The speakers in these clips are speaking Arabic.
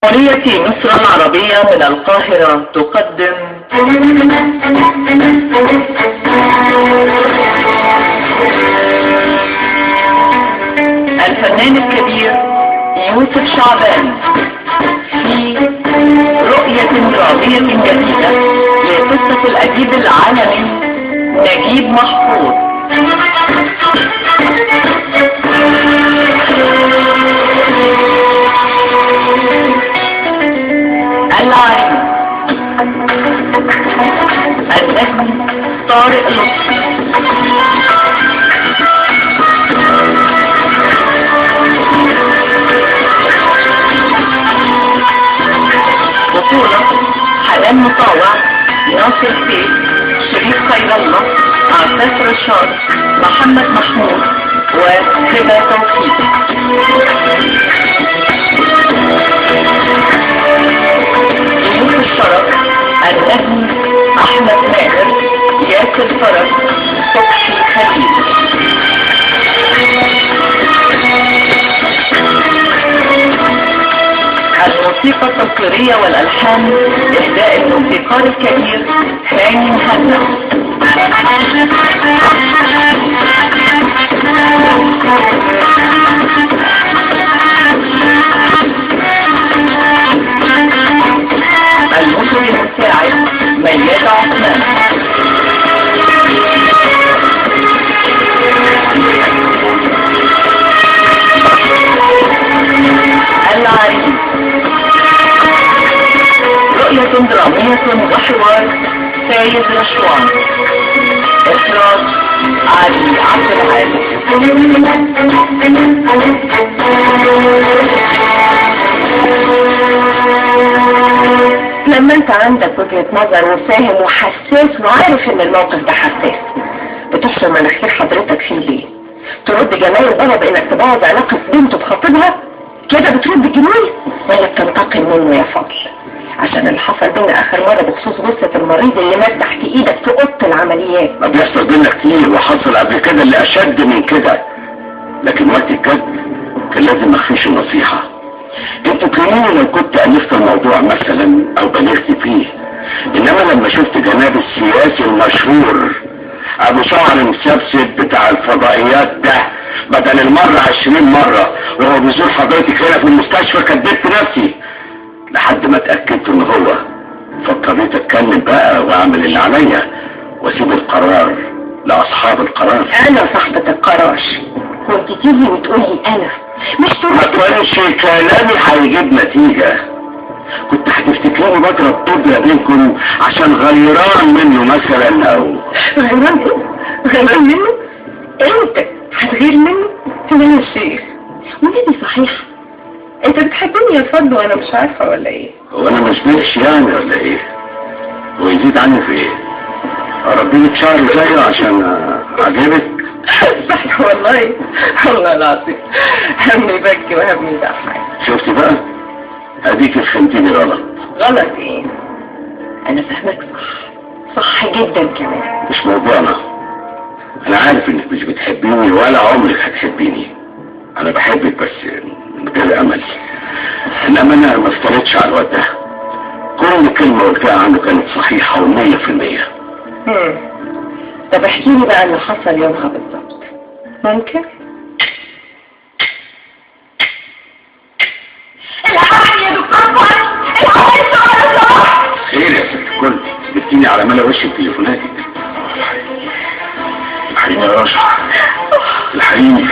جمهورية مصر العربية من القاهرة تقدم الفنان الكبير يوسف شعبان في رؤية درامية جديدة لقصة الأديب العالمي نجيب محفوظ. العريس النجم طارق لطفي، بطولة حنان مطاوع، ناصر سيف، شريف خير الله، عباس رشاد، محمد محمود وهبة توفيق. ضيوف الشرف النجم احمد ماهر، ياسر فرج، صبحي خليل. الموسيقى التصويرية والألحان إهداء الموسيقار الكبير هاني مهنا. المخرج المساعد ميادة عثمان. العريس رؤية درامية وحوار سيد رشوان. إخراج علي عبد العال. لما انت عندك وجهة نظر وفاهم وحساس وعارف ان الموقف ده حساس، بتحشر مناخير حضرتك فيه ليه؟ ترد جمال البابا بانك تبوظ علاقة بنته بخطيبها؟ كده بترد الجميل ولا بتنتقم منه يا فضل؟ عشان اللي حصل بينا اخر مرة بخصوص جثة المريض اللي مات تحت ايدك في اوضة العمليات. ما بيحصل بينا كتير وحصل قبل كده اللي اشد من كده، لكن وقت الجد كان لازم اخفيش النصيحة. انتوا كمان لو كنت الفت الموضوع مثلا او بلغت فيه، انما لما شفت جناب السياسي المشهور ابو شعر مسبسب بتاع الفضائيات ده بدل المرة 20 مرة وهو بيزور حضرتك هنا في المستشفى، كدبت نفسي لحد ما اتأكدت ان هو، فاضطريت اتكلم بقى واعمل اللي عليا واسيب القرار لاصحاب القرار. انا صاحبة القرار وانت تيجي وتقولي انا مش ما تقولش كلامي هيجيب نتيجة. كنت هتفتكرني بضرب طبلة بينكم عشان غيران منه مثلا او غيران ايه؟ غيران منه؟ انت هتغير منه؟ تمام يا شيخ، وليدي صحيح انت بتحبني يا فضل وانا مش عارفة ولا ايه؟ هو انا مش بيكش يعني ولا ايه؟ هو يزيد عني في ايه؟ اربيلك شعر زيه عشان اعجبك؟ صحيح والله، والله العظيم همي بكي وهمي ضحك. شفتي بقى؟ اديك فهمتيني غلط. غلط ايه؟ انا فاهمك صح جدا كمان. مش موضوعنا. انا عارف انك مش بتحبيني ولا عمرك هتحبيني. انا بحبك بس من غير امل. انما انا ما افترضتش على الواد ده. كل كلمة قلتها عنه كانت صحيحة و100%. طب احكي لي بقى اللي حصل يومها بالظبط، ممكن؟ العمل يا دكتور فؤاد، العمل اشتغل. خير يا ست الكل، جبتيني على ملا وشي بتليفوناتك. الحقيني يا رشا، الحقيني.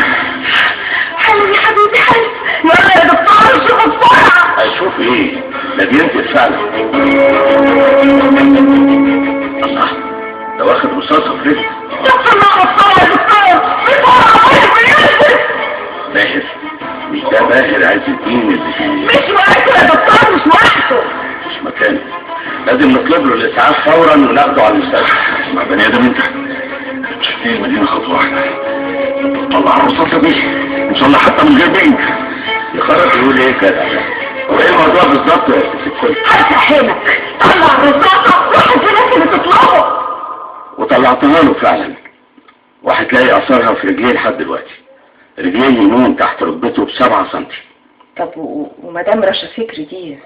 حلمي حبيبي حلمي، يلا يا دكتور شوف بسرعة. اشوف ايه؟ ده بينزل فعلا. الله، ده واخد رصاصة في رجلي. دكتور بسرعة يا دكتور بسرعة. ماهر؟ مش ده ماهر عز الدين اللي فيه؟ مش وقته يا دكتور، مش وقته. مش مكانه، لازم نطلب له الاسعاف فورا وناخده على المستشفى. اسمع بني ادم انت، مش هتلاقي المدينة خطوة واحدة. طلع الرصاصة دي ان شاء الله حتى من غير بينك. يخرج يقول ايه كده؟ هو ايه الموضوع بالظبط يا ست الكل؟ هفهمك. طلع الرصاصة واحد في الناس اللي تطلبه. وطلعتها له فعلا، وهتلاقي اثرها في رجليه لحد دلوقتي. رجليه اليمين تحت ركبته ب7 سنتي، طب ومدام رشا فكري دي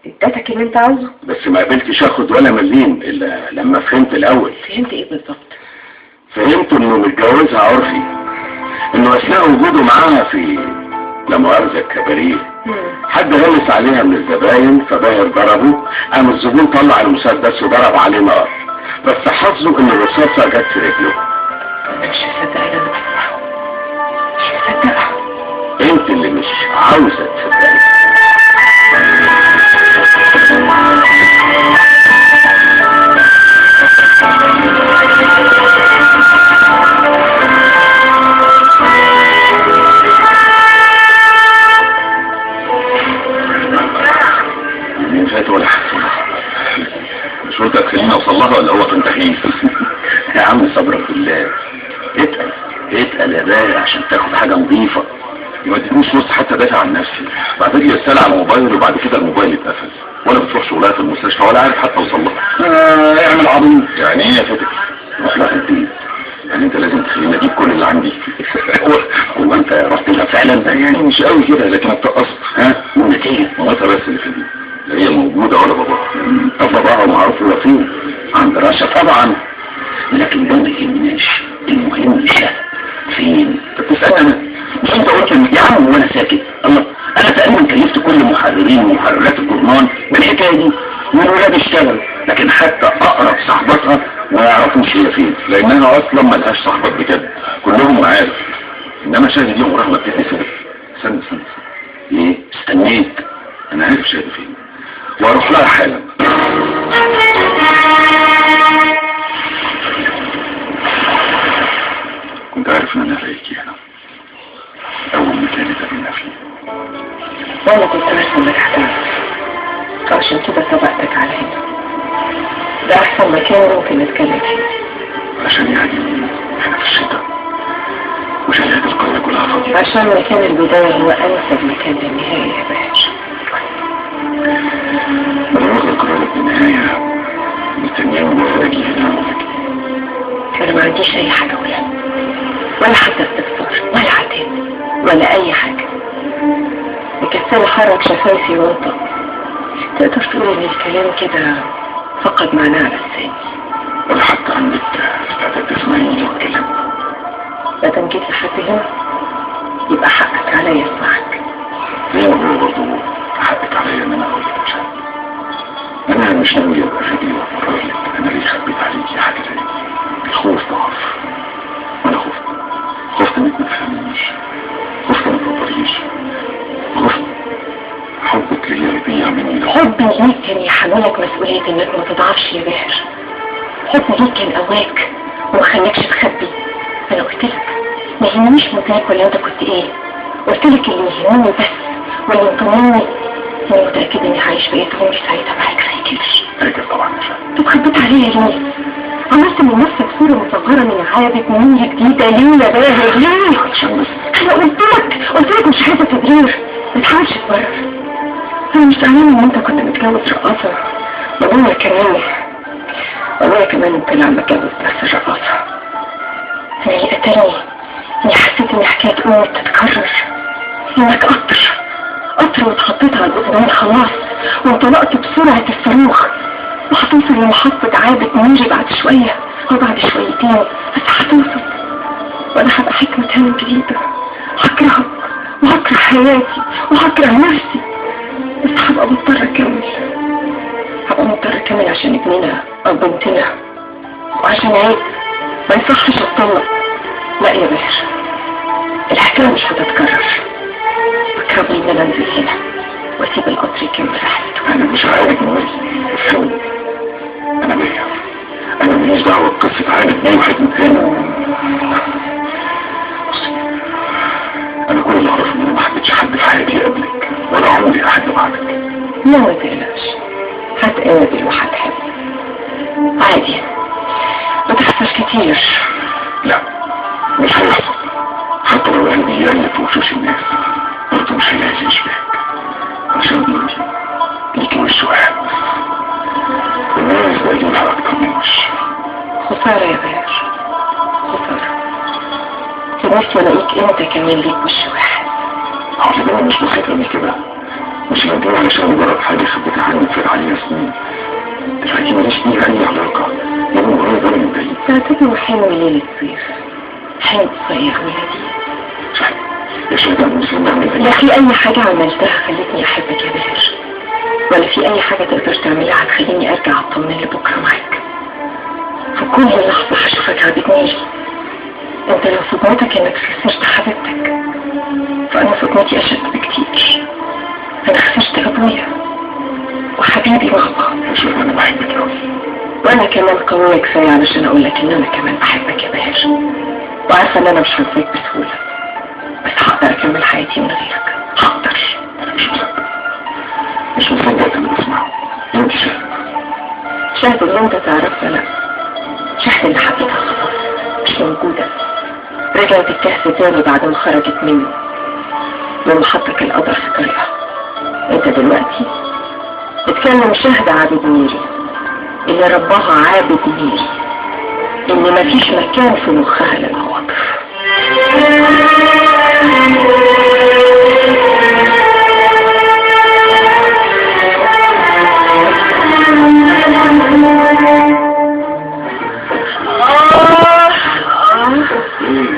ادتك اللي انت عاوزه؟ بس ما قبلتش اخد ولا مليم الا لما فهمت الاول. فهمت ايه بالظبط؟ فهمت انه متجوزها عرفي، انه اثناء وجوده معاها في لا مؤاخذة الكباريه حد غلس عليها من الزباين فباهر ضربه، قام الزبون طلع المسدس وضرب عليه نار، بس حظه ان الرصاصة جت في رجله. انا مش مصدقه ده، مش مصدقه. انت اللي مش عاوزة تصدقي. مين فات ولا حاجة؟ مش قلت هتخليني اوصل لها ولا هو كان تحييز؟ يا عم صبرك بالله، اتقل اتقل يا باقي عشان تاخد حاجة نظيفة. ما تدينيش وسط حتى دافع عن نفسي، بعتت لي رسالة على الموبايل وبعد كده الموبايل اتقفل، ولا بتروح شغلها في المستشفى ولا عارف حتى اوصل لها. اعمل عبيط. يعني ايه يا فتك؟ روح لها البيت. يعني انت لازم تخليني اجيب كل اللي عندي. هو انت رحت لها فعلا؟ يعني مش قوي كده لكن اتقصت. ها؟ والنتيجة؟ مامتها بس اللي في البيت، لا هي موجودة ولا باباها. طب باباها معروف هو فين؟ عند رشا طبعا، لكن ده ما يهمناش، المهم ده فين؟ بتسأل انا؟ مش انت قلت يا عم وانا ساكت؟ الله، انا تقريبا كلفت كل محررين ومحررات الجرنان بالحكايه دي، والولاد اشتغل، لكن حتى اقرب صاحبتها ما يعرفوش هي فين، لانها اصلا ملهاش صاحبات بجد، كلهم معارف. انما شاهد اليوم رغم بتتنسى. استنى ايه؟ استنيت، انا عارف شاهد فين واروح لها حالا. كنت عارف ان انا هلاقيكي هنا اول مكان اتقابلنا فيه، وانا كنت عارفه انك هتعرف، عشان كده سبقتك على هنا. ده احسن مكان ممكن نتكلم فيه، عشان يعني احنا في الشتاء وشاليات القرية كلها فاضية، عشان مكان البداية هو انسب مكان للنهاية يا باشا. انا واخد القرار بالنهاية، مستنيين وفاجي هنا. انا ما عنديش اي حاجة ولا حتى استفسار ولا عتاب ولا اي حاجة. مكسل حرك شفايفي وانطق. تقدر تقول ان الكلام كده فقد معناه على لساني، ولا حتى عندك استعداد تسمعيني لو اتكلمت؟ ما دام جيت لحد هنا يبقى حقك عليا اسمعك. زي ما هو برضه حقك عليا ان انا اقول لك. انا مش ناوي ابقى فيدي وافرر لك انا ليه خبيت عليكي حاجه زي دي. الخوف ضعف، وانا خفت انك ما تفهميش، خفت ما تقدريش، خفت حبك ليا يضيع مني. لو حبي ليك كان يحملك مسؤولية انك ما تضعفش يا باهر. حبي ليك كان قواك وما خلاكش تخبي. انا قلت لك ما يهمنيش موتك ولا انت كنت ايه، قلت لك اللي يهمني بس واللي يطمني اني متأكد اني هعيش بقية عمري ساعتها معاك زي كده. فاكر طبعا يا فندم. طب خبيت عليا ليه؟ عملت من نفسك صورة مصغرة من عادة منية جديدة ليه يا باهر ليه؟ عشان بس انا قلت لك مش عايزة تبرير، ما تحاولش تبرر. انا مش زعلانة ان انت كنت متجوز رقاصة، وابويا كمان طلع متجوز بس رقاصة. انا اللي قتلني اني حسيت ان حكاية امي بتتكرر، انك قطر واتحطيت على الاذنين خلاص وانطلقت بسرعة الصاروخ، وهتوصل لمحطة عابد منجي بعد شوية او بعد شويتين، بس هتوصل وانا هبقى حكمة هانم جديدة، هكرهك وهكره حياتي وهكره نفسي، بس هبقى مضطر اكمل عشان ابننا او بنتنا، وعشان عيب ما يصحش اتطلق. لا يا باشا، الحكاية مش هتتكرر. فكرني ان انا انزل هنا واسيب القطر يكمل رحلته. انا مش عارف نوري، افهمني. انا ماليش دعوة بقصة عارف اي واحد من هنا. انا كل اللي اعرفه ان انا ما حبيتش حد في حياتي قبلك ولا عمري احد بعدك. لا ما تقلقش، هتقابل وهتحب عادي، بتحصل كتير. لا مش هيحصل، حتى لو قلبي يقلب في وشوش الناس برضه مش هيلاقي يشبهك، عشان انتي ليكي وش واحد بس، والناس بقى لها اكتر من وش. خسارة يا باشا، خسارة. في نفسي الاقيك انت كمان ليك وش واحد. اصل ده مش بسيط قوي كده، مش موضوع علشان مجرد حاجه خبيتها عني فات عليها سنين. دلوقتي ماليش بيها اي علاقه، يا مجرد ضرب من بعيد. تعتبره حلو ليلة صيف، حلو صيف ولادي. يا شهداء المسلمين نعمل ايه؟ لا في اي حاجة عملتها خلتني احبك يا بهر، ولا في اي حاجة تقدر تعملها هتخليني ارجع اطمن لبكرة معاك. في كل لحظة هشوفك عبدنيش. انت لو صدمتك انك خسرت حبيبتك، فانا صدمتي اشد بكتير. انا خسرت ابويا وحبيبي بابا. يا شهداء انا بحبك قوي، وانا كمان قوية كفاية علشان اقول لك ان انا كمان بحبك يا بهر، وعارفة ان انا مش هسيبك بسهولة، بس هقدر اكمل حياتي من غيرك. هقدر. انا مش مصدق اللي بسمعه. انت شاهد اللي انت تعرفها لا، شاهد اللي حبيتها خلاص مش موجودة، رجعت الكهف تاني بعد ما خرجت منه لما حطك القدر في طريقها. انت دلوقتي بتكلم شاهد عابد ميري اللي رباها عابد ميري، ان مفيش مكان في مخها للعواطف.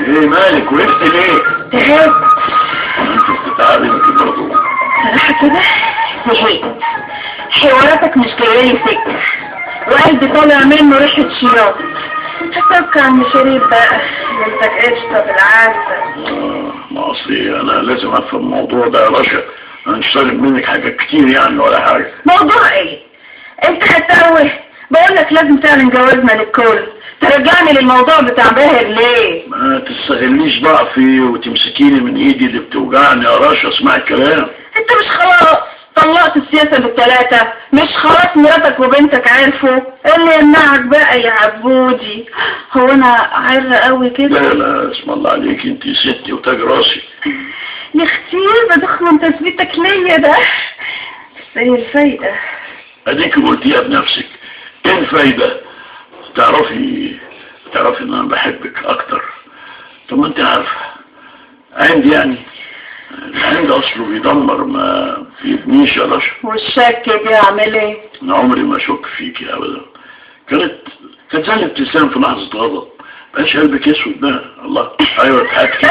ايه مالك وقفت ليه؟ تعبت. انت بتتعبي انت برضه؟ صراحة كده زهقت، حواراتك مش جايالي سكة، وقلبي طالع منه ريحة شياط. هتوقع عن مشاريب بقى، انتك قشطة بالعسل. ما اصلي انا لازم افهم الموضوع ده يا رشا، انا مش طالب منك حاجات كتير يعني ولا حاجة. موضوع ايه؟ انت هتتوه؟ بقولك لازم تعلن جوازنا للكل، ترجعني للموضوع بتاع باهر ليه؟ ما تستغليش ضعفي وتمسكيني من ايدي اللي بتوجعني يا رشا، اسمعي الكلام. انت مش خلاص طلقت السياسة بالثلاثة؟ مش خلاص مراتك وبنتك عرفوا؟ اللي يمنعك بقى يا عبودي؟ هو انا عرة قوي كده؟ لا اسم الله عليك، انت ستي وتاج راسي. يا اختي بضخم تثبيتك ليا ده، بس ايه الفايدة؟ اديك قلتيها بنفسك، ايه الفايدة؟ تعرفي ان انا بحبك اكتر. طب ما انت عارفة عندي يعني العند اصله بيدمر ما بيبنيش يا رشا. والشك بيعمل ايه؟ انا عمري ما اشك فيكي ابدا. كانت زي الابتسام في لحظة غضب، بقاش قلبك اسود ده. الله ايوه اضحكي.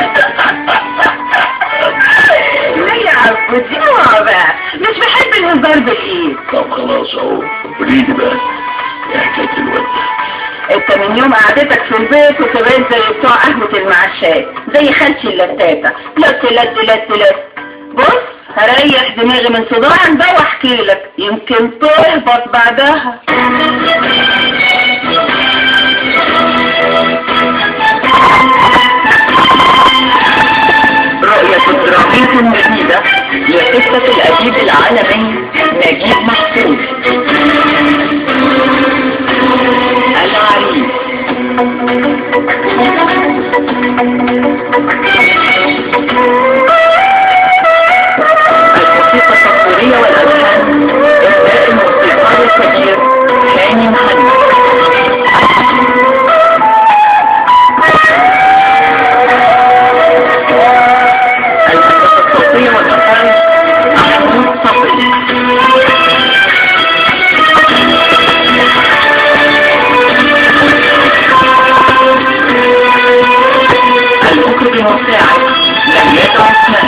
ليه يا عبودي اوعى بقى، مش بحب الهزار بالايد. طب خلاص اهو قوليلي بقى ايه حكاية الواد ده؟ انت من يوم قعدتك في البيت وكبرت زي بتوع قهوة المعشات، زي خالتي اللتاتة، لت. بص هريح دماغي من صداع ده واحكي لك، يمكن تهبط بعدها. رؤية درامية جديدة لقصة الأديب العالمي نجيب محفوظ. العريس. الموسيقى التصويرية والألحان إنشاء الموسيقار الكبير هاني محمد. الموسيقى الصوتية والألحان محمود صبري. المخرج المساعد لمياء عثمان.